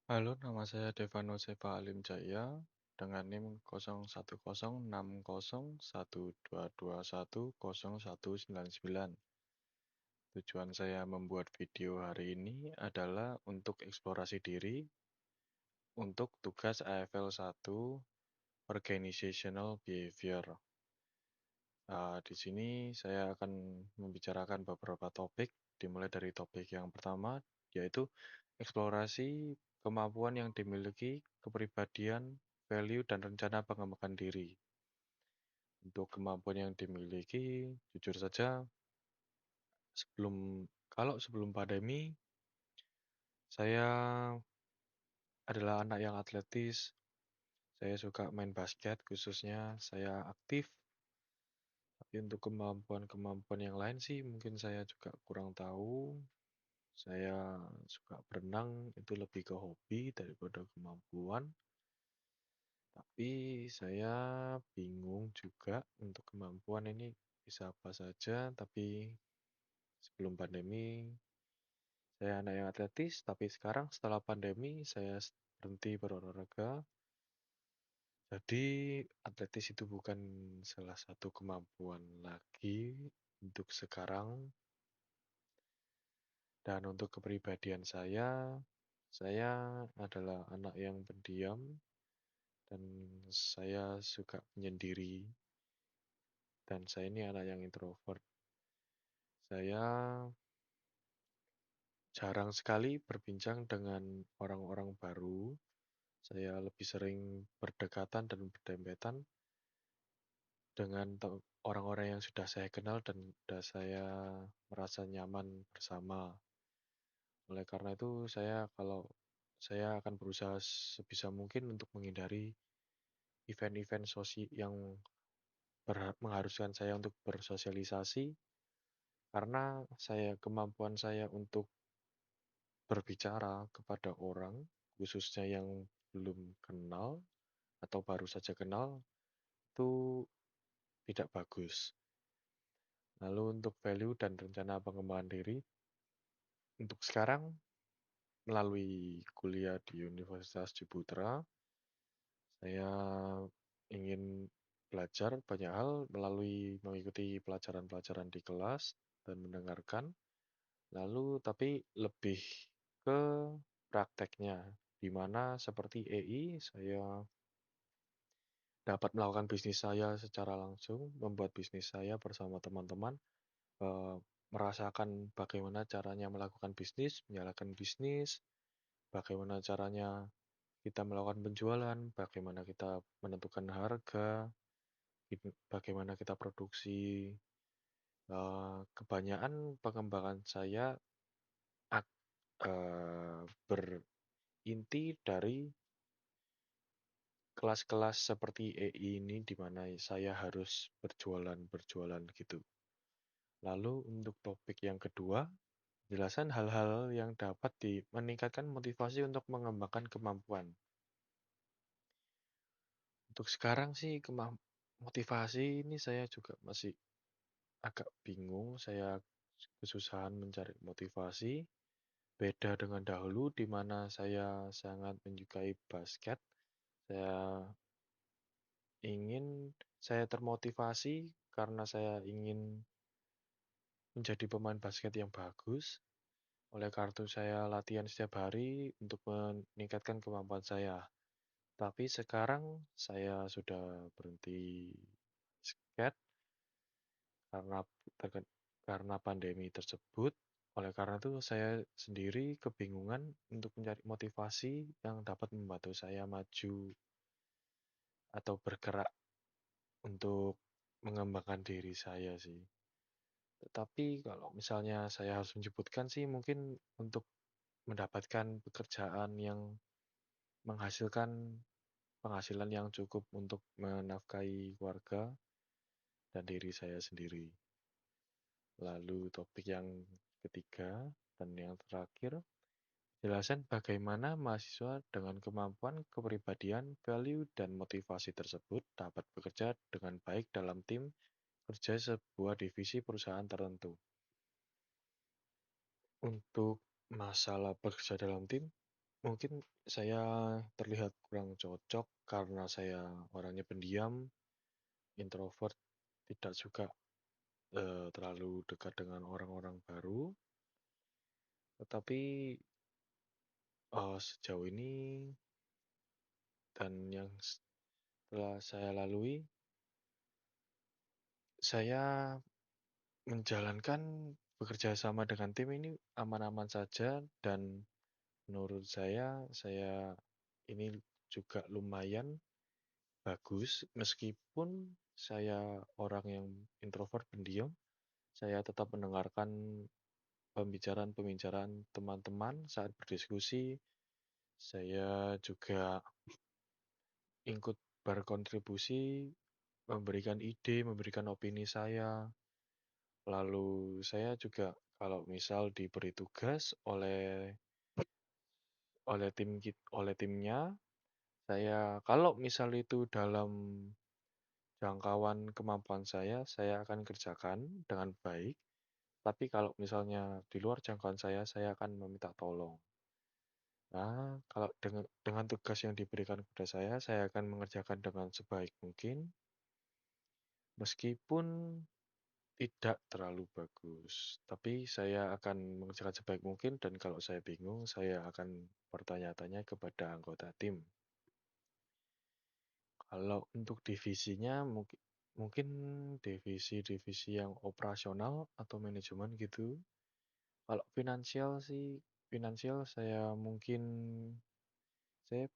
Halo, nama saya Devano Seva Alim Jaya dengan NIM 01060122101999. Tujuan saya membuat video hari ini adalah untuk eksplorasi diri untuk tugas AFL 1 Organizational Behavior. Di sini saya akan membicarakan beberapa topik, dimulai dari topik yang pertama, yaitu eksplorasi kemampuan yang dimiliki, kepribadian, value, dan rencana pengembangan diri. Untuk kemampuan yang dimiliki, jujur saja, kalau sebelum pandemi, saya adalah anak yang atletis, saya suka main basket, khususnya saya aktif. Tapi untuk kemampuan-kemampuan yang lain sih mungkin saya juga kurang tahu. Saya suka berenang, itu lebih ke hobi daripada kemampuan. Tapi saya bingung juga untuk kemampuan ini bisa apa saja. Tapi sebelum pandemi, saya anak yang atletis. Tapi sekarang setelah pandemi, saya berhenti berolahraga. Jadi atletis itu bukan salah satu kemampuan lagi untuk sekarang. Dan untuk kepribadian saya adalah anak yang pendiam dan saya suka menyendiri dan saya ini anak yang introvert. Saya jarang sekali berbincang dengan orang-orang baru. Saya lebih sering berdekatan dan berdempetan dengan orang-orang yang sudah saya kenal dan sudah saya merasa nyaman bersama. Oleh karena itu, kalau saya akan berusaha sebisa mungkin untuk menghindari event-event yang mengharuskan saya untuk bersosialisasi karena kemampuan saya untuk berbicara kepada orang, khususnya yang belum kenal atau baru saja kenal, itu tidak bagus. Lalu untuk value dan rencana pengembangan diri, untuk sekarang melalui kuliah di Universitas Ciputra, saya ingin belajar banyak hal melalui mengikuti pelajaran-pelajaran di kelas dan mendengarkan. Lalu tapi lebih ke prakteknya, di mana seperti EI saya dapat melakukan bisnis saya secara langsung, membuat bisnis saya bersama teman-teman, eh, merasakan bagaimana caranya melakukan bisnis, menjalankan bisnis, bagaimana caranya kita melakukan penjualan, bagaimana kita menentukan harga, bagaimana kita produksi. Kebanyakan pengembangan saya berinti dari kelas-kelas seperti EI ini di mana saya harus berjualan gitu. Lalu untuk topik yang kedua, jelasan hal-hal yang dapat meningkatkan motivasi untuk mengembangkan kemampuan. Untuk sekarang sih motivasi ini saya juga masih agak bingung, saya kesusahan mencari motivasi. Beda dengan dahulu di mana saya sangat menyukai basket. Saya saya termotivasi karena saya ingin menjadi pemain basket yang bagus. Oleh karena itu saya latihan setiap hari untuk meningkatkan kemampuan saya. Tapi sekarang saya sudah berhenti basket karena karena pandemi tersebut. Oleh karena itu saya sendiri kebingungan untuk mencari motivasi yang dapat membantu saya maju atau bergerak untuk mengembangkan diri saya sih. Tetapi kalau misalnya saya harus menyebutkan sih mungkin untuk mendapatkan pekerjaan yang menghasilkan penghasilan yang cukup untuk menafkahi keluarga dan diri saya sendiri. Lalu topik yang ketiga dan yang terakhir, jelasan bagaimana mahasiswa dengan kemampuan, kepribadian, value, dan motivasi tersebut dapat bekerja dengan baik dalam tim kerja sebuah divisi perusahaan tertentu. Untuk masalah bekerja dalam tim, Mungkin saya terlihat kurang cocok karena saya orangnya pendiam, introvert, tidak suka terlalu dekat dengan orang-orang baru. Tetapi sejauh ini dan yang setelah saya lalui, saya menjalankan bekerja sama dengan tim ini aman-aman saja dan menurut saya ini juga lumayan bagus meskipun saya orang yang introvert pendiam, saya tetap mendengarkan pembicaraan-pembicaraan teman-teman saat berdiskusi. Saya juga ikut berkontribusi, memberikan ide, memberikan opini saya. Lalu saya juga kalau misal diberi tugas oleh timnya, saya kalau misal itu dalam jangkauan kemampuan saya akan kerjakan dengan baik. Tapi kalau misalnya di luar jangkauan saya akan meminta tolong. Nah, kalau dengan tugas yang diberikan kepada saya akan mengerjakan dengan sebaik mungkin, meskipun tidak terlalu bagus. Tapi saya akan mengerjakan sebaik mungkin dan kalau saya bingung, saya akan bertanya-tanya kepada anggota tim. Kalau untuk divisinya mungkin mungkin divisi-divisi yang operasional atau manajemen gitu. Kalau finansial sih, finansial saya mungkin saya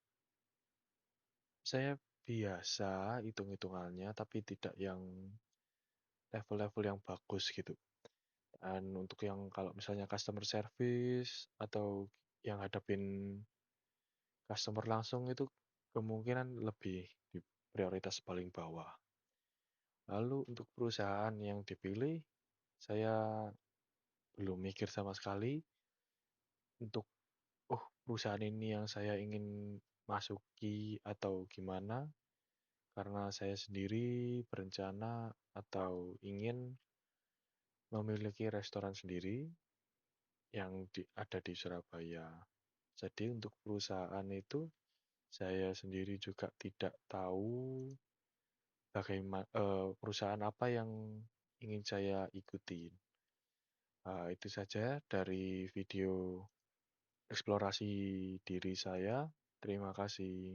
saya biasa hitung-hitungannya tapi tidak yang level-level yang bagus gitu. Dan untuk yang kalau misalnya customer service atau yang hadapin customer langsung itu kemungkinan lebih di prioritas paling bawah. Lalu untuk perusahaan yang dipilih, saya belum mikir sama sekali untuk perusahaan ini yang saya ingin masuki atau gimana, karena saya sendiri berencana atau ingin memiliki restoran sendiri yang ada di Surabaya. Jadi untuk perusahaan itu saya sendiri juga tidak tahu bagaimana perusahaan apa yang ingin saya ikuti. Itu saja dari video eksplorasi diri saya. Terima kasih.